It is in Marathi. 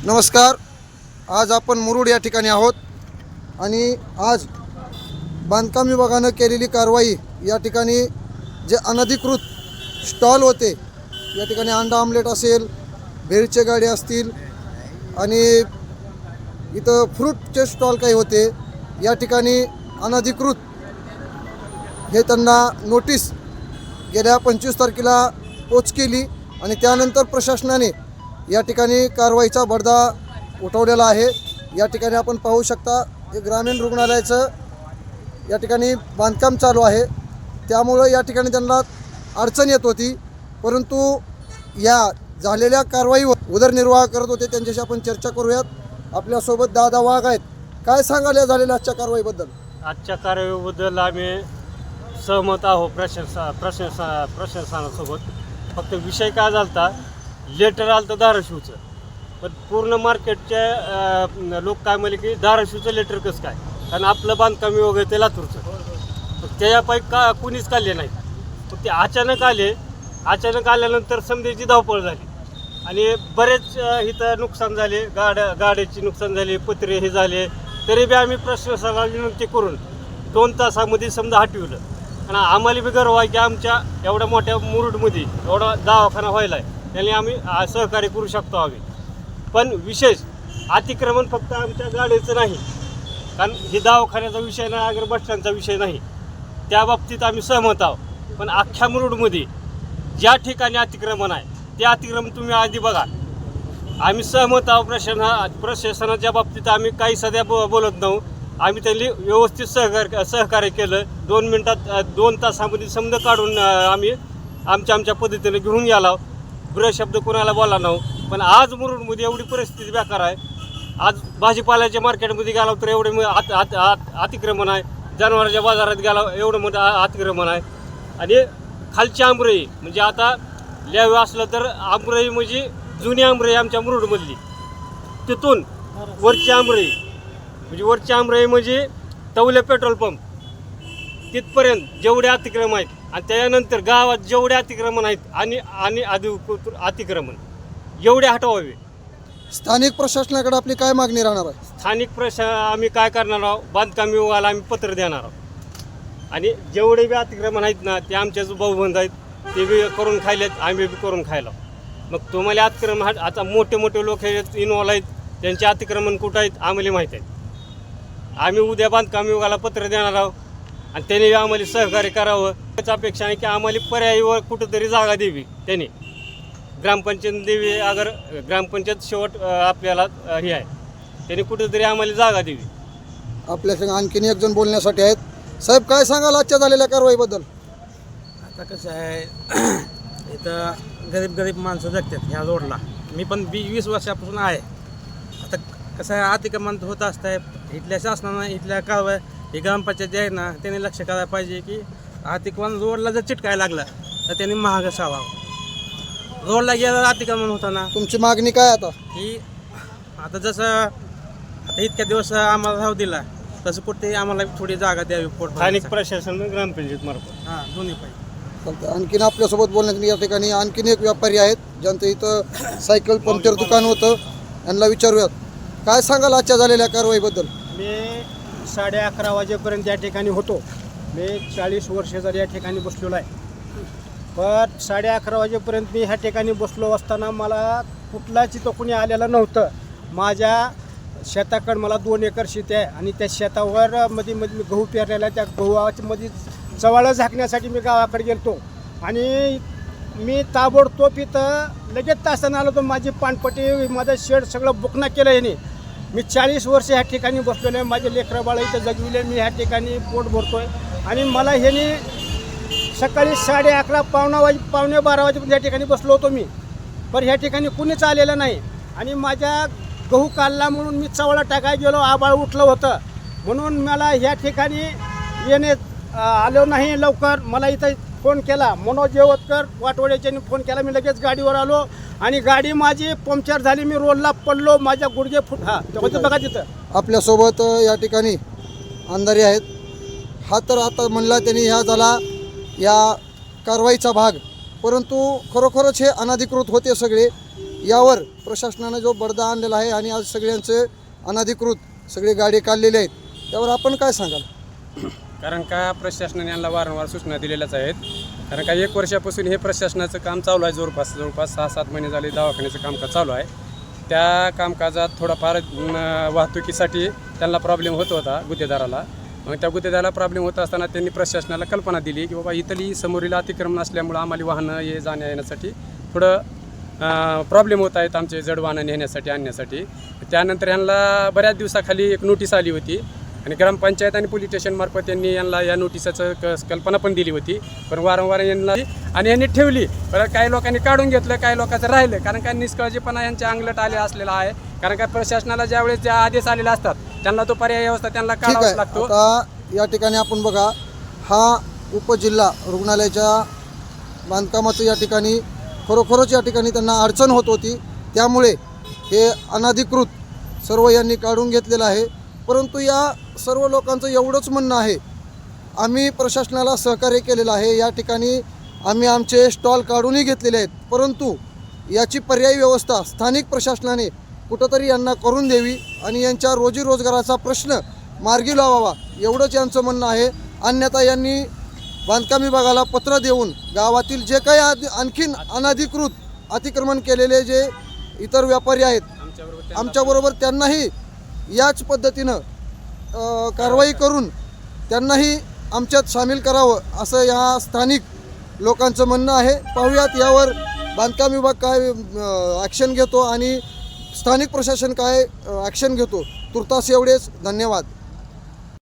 नमस्कार. आज आपण मुरुड या ठिकाणी आहोत आणि आज बांधकाम विभागानं केलेली कारवाई या ठिकाणी जे अनधिकृत स्टॉल होते, या ठिकाणी अंडा आमलेट असेल, भेळचे गाडे असतील आणि इथं फ्रूटचे स्टॉल काही होते, या ठिकाणी अनधिकृत हे त्यांना नोटीस गेल्या 25 तारखेला पोच केली आणि त्यानंतर प्रशासनाने या ठिकाणी कारवाईचा बडगा उठवलेला आहे. या ठिकाणी आपण पाहू शकता हे ग्रामीण रुग्णालयाचं या ठिकाणी बांधकाम चालू आहे, त्यामुळं या ठिकाणी त्यांना अडचण येत होती, परंतु या झालेल्या कारवाईवर उदरनिर्वाह करत होते. त्यांच्याशी आपण चर्चा करूयात. आपल्यासोबत दादा वाघ आहेत. काय सांगाल या झालेल्या आजच्या कारवाईबद्दल? आजच्या कारवाईबद्दल आम्ही सहमत आहोत प्रशासनासोबत. फक्त विषय काय झाला, लेटर आलं तर धाराशिवचं, पण पूर्ण मार्केटच्या लोक काय म्हणले की धाराशिवचं लेटर कसं काय, कारण आपलं बांधकाम विभाग आहे ते लातूरचं, पण त्यापैकी कुणीच काढले नाही. पण ते अचानक आले. अचानक आल्यानंतर समजेची धावपळ झाली आणि बरेच इथं नुकसान झाले. गाड्याची नुकसान झाले, पत्रे हे झाले. तरी बी आम्ही प्रशासनाला विनंती करून 2 तासामध्ये समजा हटविलं. आणि आम्हाला बी गर्व आहे की आमच्या एवढ्या मोठ्या मुरुडमध्ये एवढा दवाखाना व्हायला आहे, त्याने आम्ही सहकार्य करू शकतो आम्ही. पण विशेष अतिक्रमण फक्त आमच्या गाडीचं नाही, कारण हे दवाखान्याचा विषय नाही, अगर बस स्टँडचा विषय नाही, त्या बाबतीत आम्ही सहमत आहोत. पण अख्ख्या मुरुडमध्ये ज्या ठिकाणी अतिक्रमण आहे ते अतिक्रमण तुम्ही आधी बघा. आम्ही सहमत आहोत. प्रशासनाच्या बाबतीत आम्ही काही सध्या बोलत नाही. आम्ही त्यांनी व्यवस्थित सहकार्य केलं. 2 मिनटात 2 तासामध्ये समजा काढून आम्ही आमच्या पद्धतीने घेऊन गेलो. शब्द कोणाला बोला नाही. पण आज मुरुडमध्ये एवढी परिस्थिती बेकार आहे. आज भाजीपाल्याच्या मार्केटमध्ये गेलो तर एवढे अतिक्रमण आहे. जनावरांच्या बाजारात गेलो एवढं मोठं अतिक्रमण आहे. आणि खालची आंबरई म्हणजे आता ल्यावे असलं तर आंबरई म्हणजे जुनी आंबरई आमच्या मुरुडमधली, तिथून वरची आंबरई म्हणजे तवले पेट्रोल पंप तिथपर्यंत जेवढे अतिक्रमण आहेत आणि त्यानंतर गावात जेवढे अतिक्रमण आहेत आणि अतिक्रमण एवढे हटवावे. स्थानिक प्रशासनाकडे आपली काय मागणी राहणार आहे? स्थानिक आम्ही काय करणार आहोत, बांधकाम विभागाला आम्ही पत्र देणार आहोत. आणि जेवढे बी अतिक्रमण आहेत ना ते आमचे जो भाऊबंद आहेत ते बी करून खायलेत, आम्ही बी करून खायला. मग तुम्हाला अतिक्रमण आता मोठे लोक हे इन्व्हॉल्व आहेत, त्यांचे अतिक्रमण कुठं आहेत आम्हाला माहीत आहेत. आम्ही उद्या बांधकाम विभागाला पत्र देणार आहोत आणि त्यांनी आम्हाला सहकार्य करावं. त्याच अपेक्षा आहे की आम्हाला पर्यायीवर कुठंतरी जागा द्यावी. त्यांनी ग्रामपंचायत द्यावी. अगर ग्रामपंचायत शेवट आपल्याला हे आहे, त्यांनी कुठंतरी आम्हाला जागा द्यावी. आपल्याकडे आणखीन एक जण बोलण्यासाठी आहेत. साहेब, काय सांगाल आजच्या झालेल्या कारवाईबद्दल? आता कसं आहे, इथं गरीब माणसं जगतात ह्या रोडला. मी पण 20 वर्षापासून आहे. आता कसं आहे, अतिक्रमण होत असतं. इथल्या शासनानं इथल्या कारवाई ही ग्रामपंचायत जे आहे ना त्यांनी लक्ष करायला पाहिजे की अतिक्रमण रोडला जर चिटकायला लागला तर त्यांनी महाग असावा. रोडला गेलं अतिक्रमण होताना. तुमची मागणी काय आता? की आता जसं आता इतक्या दिवस आम्हाला राहू दिला तसं कुठे आम्हाला थोडी जागा द्यावी. स्थानिक प्रशासन ग्रामपंचायत मार्फत दोन्ही पाहिजे. चालतं. आणखीन आपल्यासोबत बोलण्यासाठी या ठिकाणी आणखीन एक व्यापारी आहेत, ज्यांचं इथं सायकल पंक्चर दुकान होतं. यांना विचारूयात, काय सांगाल आजच्या झालेल्या कारवाईबद्दल? मी 11:30 वाजेपर्यंत या ठिकाणी होतो. मी 40 वर्ष जर या ठिकाणी बसलेलो आहे. पण 11:30 वाजेपर्यंत मी ह्या ठिकाणी बसलो असताना मला कुठलाच इथं कोणी आलेलं नव्हतं. माझ्या शेताकडे मला 2 एकर शेती आहे आणि त्या शेतावर मध्ये मी गहू पेरलेला आहे. त्या गहूमध्ये चवाळं झाकण्यासाठी मी गावाकडे गेलो आणि मी ताबडतोब इथं लगेच तासानं आलो. तर माझी पानपट्टी, माझं शेड सगळं बुकना केलं याने. मी 40 वर्ष ह्या ठिकाणी बसलेलो आहे. माझे लेकरं बाळं इथं जगविले. मी ह्या ठिकाणी पोट भरतोय आणि मला ह्याने सकाळी 11:30 पावणे 12 वाजेपर्यंत या ठिकाणी बसलो होतो मी. पण ह्या ठिकाणी कुणीच आलेलं नाही. आणि माझ्या गहू काढला म्हणून मी चवळा टाकायला गेलो, आबाळ उठलं होतं म्हणून मला ह्या ठिकाणी येणे आलो नाही लवकर. मला इथं फोन केला, मनोज येवतकर वाटवड्याच्याने फोन केला. मी लगेच गाडीवर आलो आणि गाडी माझी पंक्चर झाली. मी रोडला पडलो, माझ्या गुडघे बघा तिथं. आपल्यासोबत या ठिकाणी अंधारी आहेत. हा तर आता म्हणला त्यांनी ह्या झाला या कारवाईचा भाग, परंतु खरोखरच हे अनधिकृत होते सगळे. यावर प्रशासनानं जो बडदा आणलेला आहे आणि आज सगळ्यांचे अनधिकृत सगळे गाडी काढलेले आहेत, त्यावर आपण काय सांगाल? कारण का प्रशासनाने यांना वारंवार सूचना दिलेल्याच आहेत. कारण का 1 वर्षापासून हे प्रशासनाचं काम चालू आहे. जवळपास 6-7 महिने झाले दवाखान्याचं कामकाज चालू आहे. त्या कामकाजात थोडाफार वाहतुकीसाठी त्यांना प्रॉब्लेम होत होता गुत्तेदाराला. मग त्या गुत्तेदाराला प्रॉब्लेम होत असताना त्यांनी प्रशासनाला कल्पना दिली की बाबा इथली समोरील अतिक्रमण असल्यामुळं आम्हाला वाहनं ये जाण्या येण्यासाठी थोडं प्रॉब्लेम होत आहेत, आमचे जड वाहनं नेण्यासाठी आणण्यासाठी. त्यानंतर यांना बऱ्याच दिवसाखाली एक नोटीस आली होती आणि ग्रामपंचायत आणि पोलीस स्टेशनमार्फत यांनी यांना या नोटिसाचं कल्पना पण दिली होती. पण वारंवार यांना आणि यांनी ठेवली. परत काही लोकांनी काढून घेतलं, काही लोकांचं राहिलं. कारण का निष्काळजीपणा यांच्या अंगलट आले असलेला आहे. कारण का प्रशासनाला ज्यावेळेस ज्या आदेश आलेले असतात त्यांना तो पर्याय व्यवस्था त्यांना ठीक आहे. काढावाच लागतो. आता या ठिकाणी आपण बघा, हा उपजिल्हा रुग्णालयाच्या बांधकामाचं या ठिकाणी खरोखरच या ठिकाणी त्यांना अडचण होत होती. त्यामुळे हे अनधिकृत सर्व यांनी काढून घेतलेलं आहे. परंतु या सर्व लोकांचं एवढंच म्हणणं आहे, आम्ही प्रशासनाला सहकार्य केलेलं आहे, या ठिकाणी आम्ही आमचे स्टॉल काढूनही घेतलेले आहेत, परंतु याची पर्यायी व्यवस्था स्थानिक प्रशासनाने कुठंतरी यांना करून द्यावी आणि यांच्या रोजीरोजगाराचा प्रश्न मार्गी लावावा, एवढंच यांचं म्हणणं आहे. अन्यथा यांनी बांधकाम विभागाला पत्र देऊन गावातील जे काही आणखीन अनधिकृत अतिक्रमण केलेले जे इतर व्यापारी आहेत आमच्याबरोबर त्यांनाही याच पद्धतीनं कारवाई करून त्यांनाही आमच्यात सामील करावं, असं या स्थानिक लोकांचं म्हणणं आहे. पाहूयात यावर बांधकाम विभाग काय ॲक्शन घेतो आणि स्थानिक प्रशासन काय ॲक्शन घेतो. तुर्तास एवढेच. धन्यवाद.